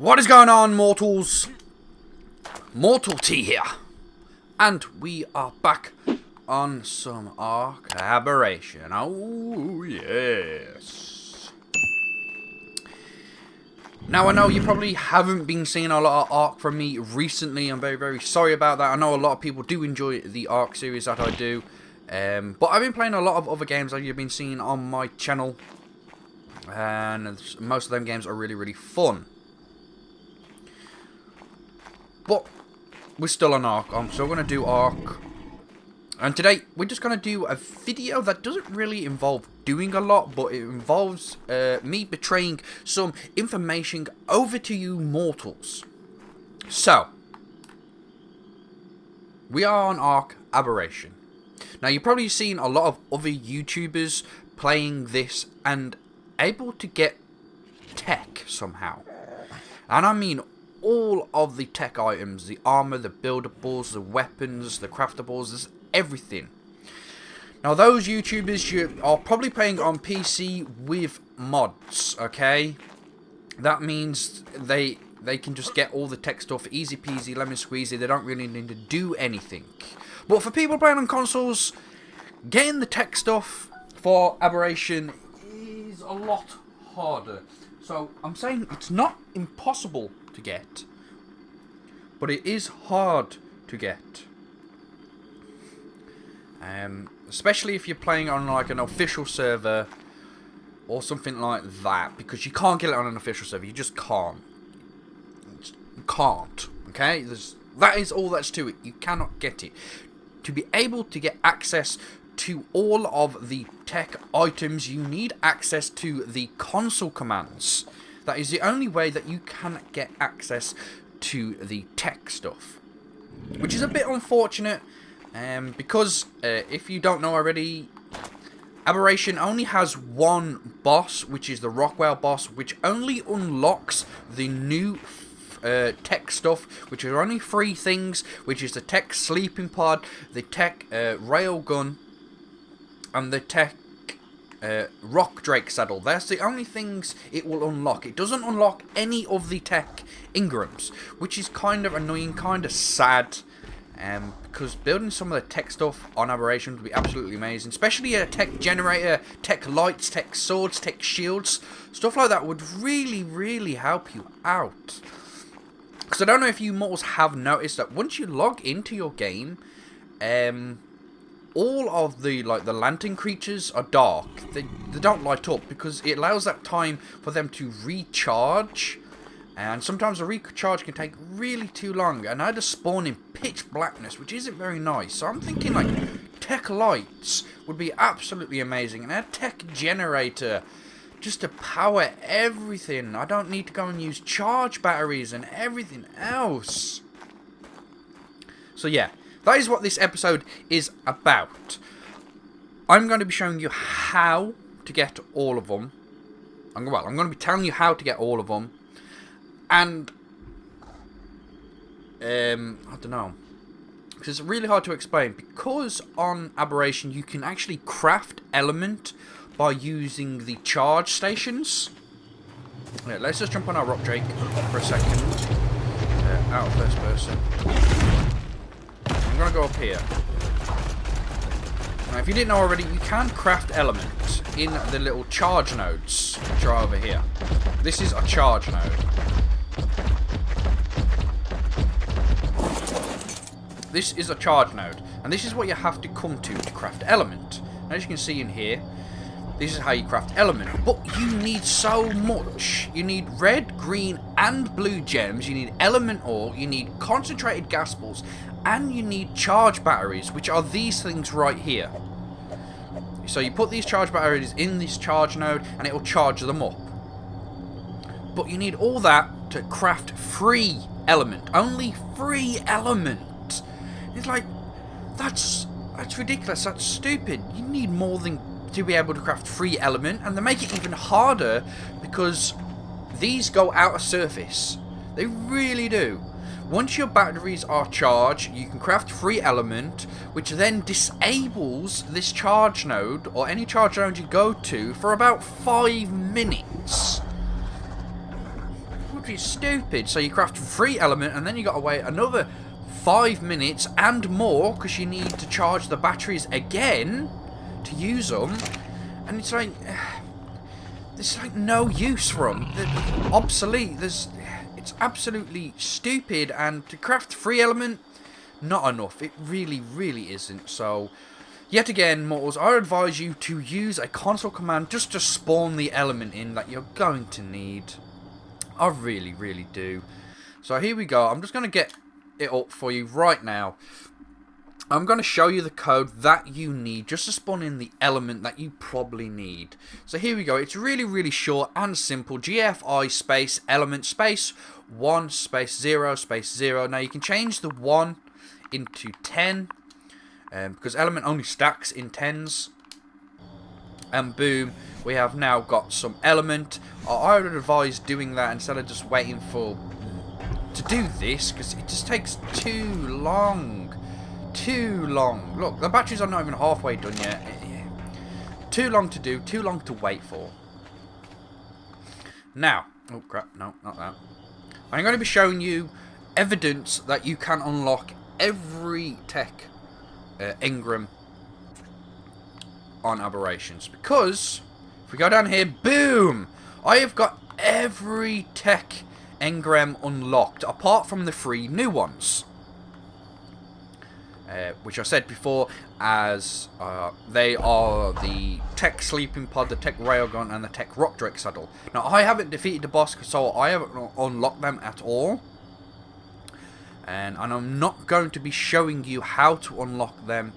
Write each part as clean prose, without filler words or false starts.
What is going on, mortals? Mortal T here, and we are back on some Ark Aberration. Oh yes. Now I know you probably haven't been seeing a lot of Ark from me recently. I'm very sorry about that. I know a lot of people do enjoy the Ark series that I do, but I've been playing a lot of other games that you've been seeing on my channel, and most of them games are really fun. But we're still on Ark. I'm still going to do Ark. And today, we're just going to do a video that doesn't really involve doing a lot, but it involves me betraying some information over to you mortals. So, we are on Ark Aberration. Now, you've probably seen a lot of other YouTubers playing this and able to get tech somehow. And I mean all of the tech items, the armor, the buildables, the weapons, the craftables, there's everything. Now those YouTubers, you are probably playing on PC with mods, okay? That means they can just get all the tech stuff easy peasy, lemon squeezy. They don't really need to do anything. But for people playing on consoles, getting the tech stuff for Aberration is a lot harder. So I'm saying it's not impossible to get, but it is hard to get, especially if you're playing on like an official server or something like that, because you can't get it on an official server. You just can't. You can't. Okay, that is all that's to it. You cannot get it. To be able to get access to all of the tech items, you need access to the console commands. That is the only way that you can get access to the tech stuff, which is a bit unfortunate, because if you don't know already, Aberration only has one boss, which is the Rockwell boss, which only unlocks the new tech stuff, which are only 3 things, which is the tech sleeping pod, the tech railgun, and the tech rock drake saddle. That's the only things it will unlock. It doesn't unlock any of the Tek Engrams, which is kind of annoying, kind of sad, because building some of the tech stuff on Aberration would be absolutely amazing, especially a tech generator, tech lights, tech swords, tech shields. Stuff like that would really help you out. Because I don't know if you mortals have noticed that once you log into your game, all of the lantern creatures are dark. They don't light up because it allows that time for them to recharge, and sometimes the recharge can take really too long, and I just spawn in pitch blackness, which isn't very nice. So I'm thinking like tech lights would be absolutely amazing, and a tech generator just to power everything. I don't need to go and use charge batteries and everything else. So yeah, that is what this episode is about. I'm going to be showing you how to get all of them. I'm going to be telling you how to get all of them. And, I don't know. Because it's really hard to explain. Because on Aberration you can actually craft element by using the charge stations. Yeah, let's just jump on our rock drake for a second. Out of first person. I'm going to go up here. Now, if you didn't know already, you can craft elements in the little charge nodes, which are over here. This is a charge node. This is a charge node, and this is what you have to come to craft element. As you can see in here, this is how you craft element. But you need so much. You need red, green, and blue gems. You need element ore. You need concentrated gas balls. And you need charge batteries, which are these things right here. So you put these charge batteries in this charge node, and it will charge them up. But you need all that to craft 3 element. Only 3 element. It's like, that's ridiculous. That's stupid. You need more than to be able to craft 3 element, and they make it even harder because these go out of surface. They really do. Once your batteries are charged, you can craft 3 element, which then disables this charge node, or any charge node you go to, for about 5 minutes. It would be is stupid. So you craft 3 element, and then you got to wait another 5 minutes and more because you need to charge the batteries again to use them. And it's like, there's like no use for them. They're obsolete. It's absolutely stupid. And to craft 3 element, not enough. It really, really isn't. So, yet again, mortals, I advise you to use a console command just to spawn the element in that you're going to need. I really, really do. So here we go. I'm just going to get it up for you right now. I'm going to show you the code that you need just to spawn in the element that you probably need. So here we go. It's really, really short and simple. GFI space element space 1 space 0 space 0. Now you can change the 1 into 10 because element only stacks in 10s. And boom, we have now got some element. I would advise doing that instead of just waiting to do this, because it just takes too long. Too long. Look, the batteries are not even halfway done yet. Too long to do, too long to wait for. Now, oh crap, no, not that. I'm going to be showing you evidence that you can unlock every Tek Engram on Aberrations, because if we go down here, boom, I have got every Tek Engram unlocked apart from the 3 new ones, which I said before, as they are the Tek Sleeping Pod, the Tek Railgun, and the Tek Rock Drake Saddle. Now I haven't defeated the boss, so I haven't unlocked them at all. And I'm not going to be showing you how to unlock them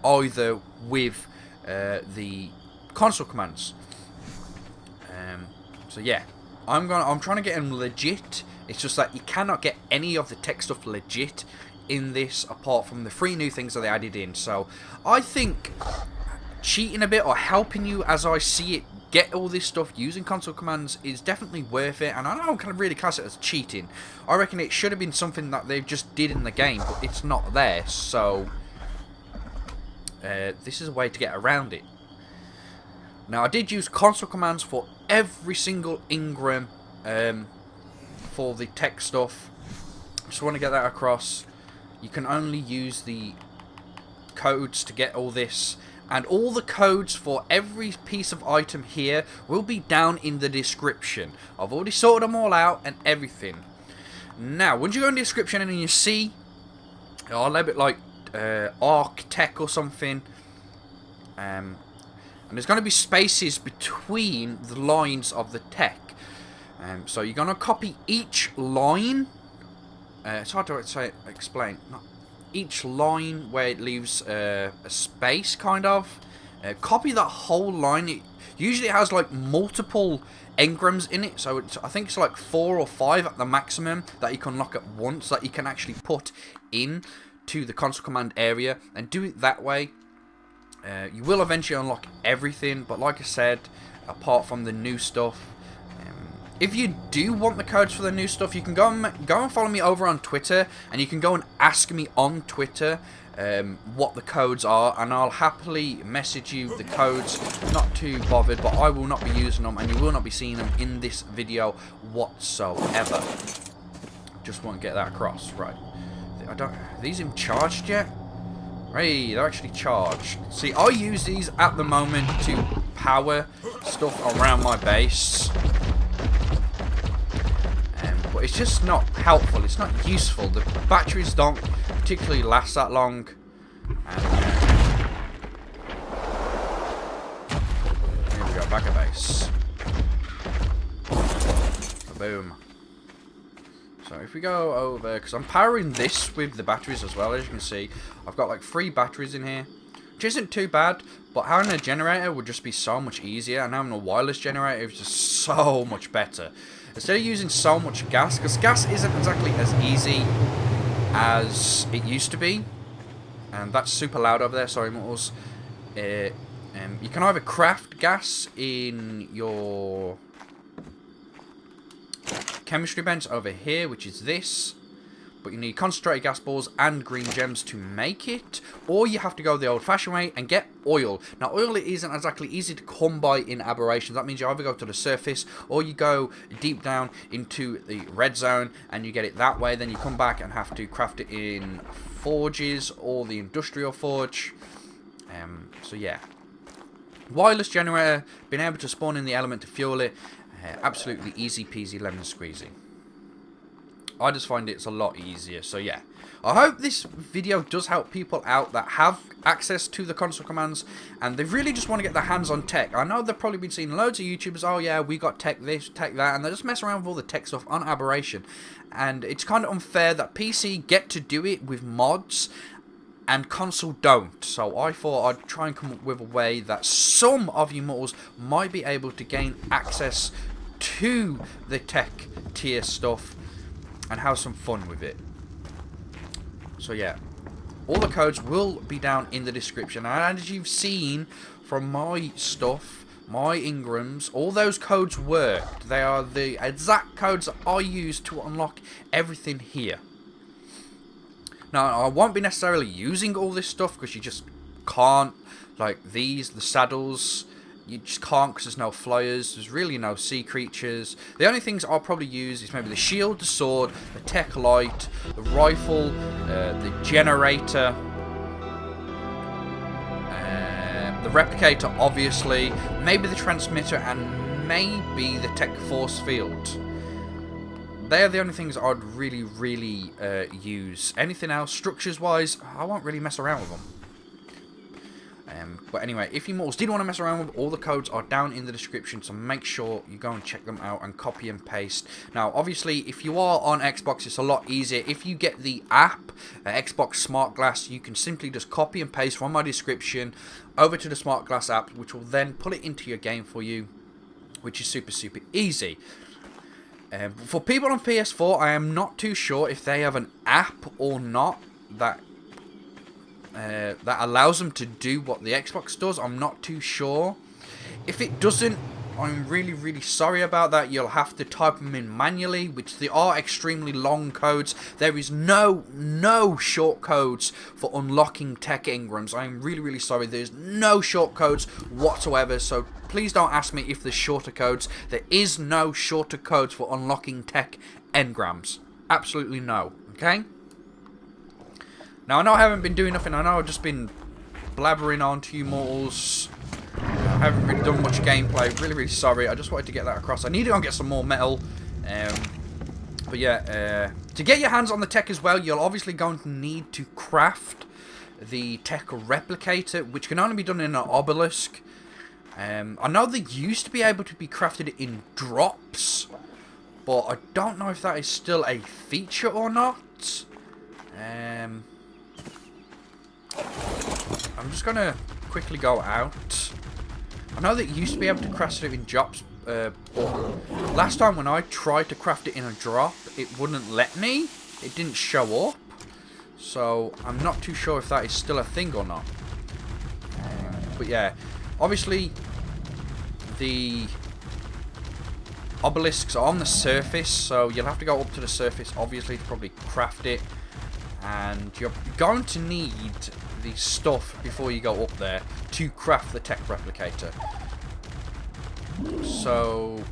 either with the console commands. So yeah, I'm trying to get them legit. It's just that you cannot get any of the Tek stuff legit in this apart from the 3 new things that they added in. So I think cheating a bit or helping you as I see it get all this stuff using console commands is definitely worth it, and I don't kind of really class it as cheating. I reckon it should have been something that they just did in the game, but it's not there, so this is a way to get around it. Now I did use console commands for every single Engram for the Tek stuff. Just want to get that across. You can only use the codes to get all this. And all the codes for every piece of item here will be down in the description. I've already sorted them all out and everything. Now, once you go in the description and you see a little bit like Ark Tech or something, and there's going to be spaces between the lines of the Tek. So you're going to copy each line. It's hard to explain. Each line where it leaves a space, kind of. Copy that whole line. It usually has like multiple engrams in it, so I think it's like 4 or 5 at the maximum that you can unlock at once, that you can actually put in to the console command area, and do it that way. You will eventually unlock everything, but like I said, apart from the new stuff. If you do want the codes for the new stuff, you can go and follow me over on Twitter, and you can go and ask me on Twitter what the codes are, and I'll happily message you the codes. Not too bothered, but I will not be using them, and you will not be seeing them in this video whatsoever. Just want to get that across, right? Are these even charged yet? Hey, they're actually charged. See, I use these at the moment to power stuff around my base. But it's just not helpful. It's not useful. The batteries don't particularly last that long. And here we go, back at base. Boom. So if we go over, because I'm powering this with the batteries as well, as you can see, I've got like 3 batteries in here, which isn't too bad, but having a generator would just be so much easier, and having a wireless generator is just so much better. Instead of using so much gas, because gas isn't exactly as easy as it used to be, and that's super loud over there, sorry mortals. You can either craft gas in your chemistry bench over here, which is this, but you need concentrated gas balls and green gems to make it, or you have to go the old-fashioned way and get oil. Now, oil isn't exactly easy to come by in Aberration. That means you either go to the surface, or you go deep down into the red zone, and you get it that way. Then you come back and have to craft it in forges, or the industrial forge. So yeah. Wireless generator, being able to spawn in the element to fuel it, absolutely easy peasy lemon squeezy. I just find it's a lot easier, so yeah. I hope this video does help people out that have access to the console commands and they really just want to get their hands on tech. I know they've probably been seeing loads of YouTubers, oh yeah, we got tech this, tech that, and they just mess around with all the tech stuff on Aberration. And it's kind of unfair that PC get to do it with mods and console don't. So I thought I'd try and come up with a way that some of you mortals might be able to gain access to the tech tier stuff and have some fun with it. So yeah, all the codes will be down in the description, and as you've seen from my stuff, my Engrams, all those codes worked. They are the exact codes that I use to unlock everything here. Now, I won't be necessarily using all this stuff because you just can't, like these, the saddles, you just can't because there's no flyers, there's really no sea creatures. The only things I'll probably use is maybe the shield, the sword, the tech light, the rifle, the generator, the replicator obviously, maybe the transmitter, and maybe the tech force field. They are the only things I'd really use. Anything else, structures wise, I won't really mess around with them. But anyway, if you mortals did want to mess around with, all the codes are down in the description, so make sure you go and check them out and copy and paste. Now, obviously, if you are on Xbox, it's a lot easier. If you get the app, Xbox Smart Glass, you can simply just copy and paste from my description over to the Smart Glass app, which will then pull it into your game for you, which is super easy. For people on PS4, I am not too sure if they have an app or not that allows them to do what the Xbox does. I'm not too sure. If it doesn't, I'm really sorry about that. You'll have to type them in manually, which they are extremely long codes. There is no short codes for unlocking Tek Engrams. I'm really sorry. There's no short codes whatsoever, so please don't ask me if there's shorter codes. There is no shorter codes for unlocking Tek Engrams. Absolutely no. Okay? Now, I know I haven't been doing nothing. I know I've just been blabbering on to you mortals. I haven't really done much gameplay. Really sorry. I just wanted to get that across. I need to go and get some more metal. But yeah, to get your hands on the tech as well, you're obviously going to need to craft the tech replicator, which can only be done in an obelisk. I know they used to be able to be crafted in drops, but I don't know if that is still a feature or not. I'm just gonna quickly go out. I know that you used to be able to craft it in drops, but last time when I tried to craft it in a drop, it wouldn't let me. It didn't show up. So I'm not too sure if that is still a thing or not. But yeah, obviously the obelisks are on the surface, so you'll have to go up to the surface obviously to probably craft it. And you're going to need the stuff before you go up there to craft the tech replicator. So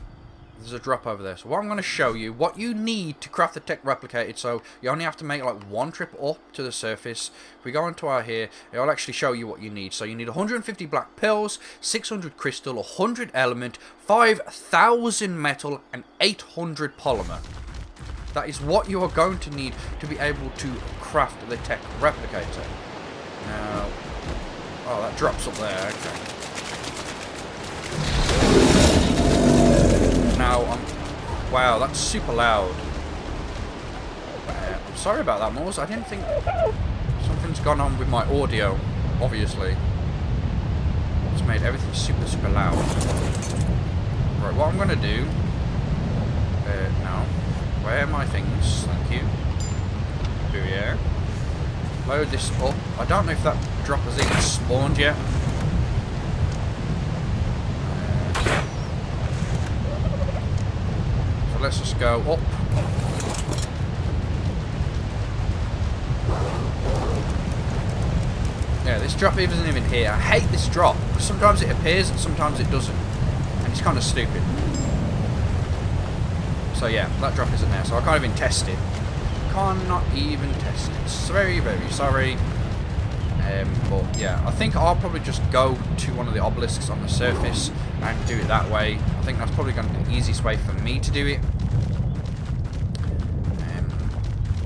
there's a drop over there. So what I'm going to show you, what you need to craft the tech replicator. So you only have to make like one trip up to the surface. If we go into our here, it'll actually show you what you need. So you need 150 black pills, 600 crystal, 100 element, 5,000 metal, and 800 polymer. That is what you are going to need to be able to craft the tech replicator. Now, oh, that drops up there. Okay. Now, wow, that's super loud. I'm sorry about that, Moors. I didn't think something's gone on with my audio. Obviously, it's made everything super loud. Right, what I'm gonna do now. Where are my things? Thank you. Here. Load this up. I don't know if that drop has even spawned yet. So let's just go up. Yeah, this drop isn't even here. I hate this drop. Sometimes it appears and sometimes it doesn't. And it's kind of stupid. So yeah, that drop isn't there. So I can't even test it. Cannot even test it. So very, very sorry. But yeah, I think I'll probably just go to one of the obelisks on the surface and do it that way. I think that's probably going to be the easiest way for me to do it.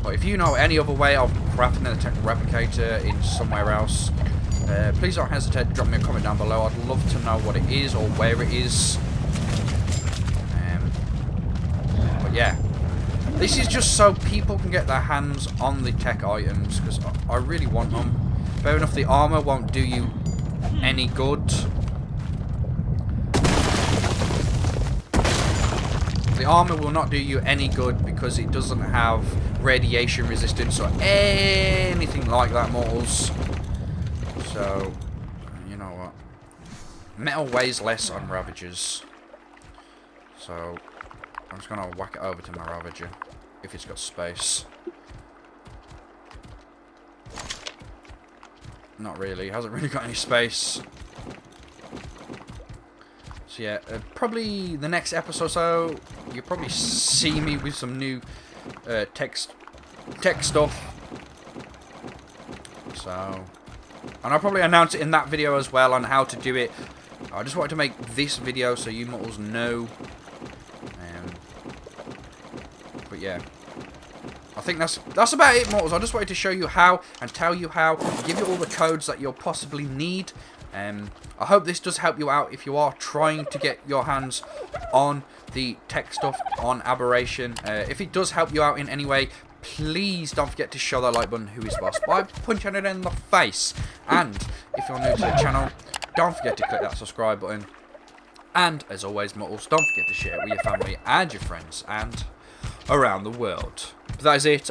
But if you know any other way of crafting the Tek Replicator in somewhere else, please don't hesitate to drop me a comment down below. I'd love to know what it is or where it is. But yeah, this is just so people can get their hands on the Tek items, because I really want them. Fair enough, the armor won't do you any good. The armor will not do you any good because it doesn't have radiation resistance or anything like that, mortals. So, you know what? Metal weighs less on Ravagers. So, I'm just going to whack it over to my Ravager if it's got space. Not really. It hasn't really got any space. So yeah, probably the next episode or so, you'll probably see me with some new tech stuff. So, and I'll probably announce it in that video as well on how to do it. I just wanted to make this video so you mortals know. But yeah, I think that's about it, mortals. I just wanted to show you how and tell you how, give you all the codes that you'll possibly need. I hope this does help you out if you are trying to get your hands on the Tek stuff on Aberration. If it does help you out in any way, please don't forget to show that like button, who is boss, by punching it in the face. And if you're new to the channel, don't forget to click that subscribe button. And as always, mortals, don't forget to share it with your family and your friends and around the world. But that is it.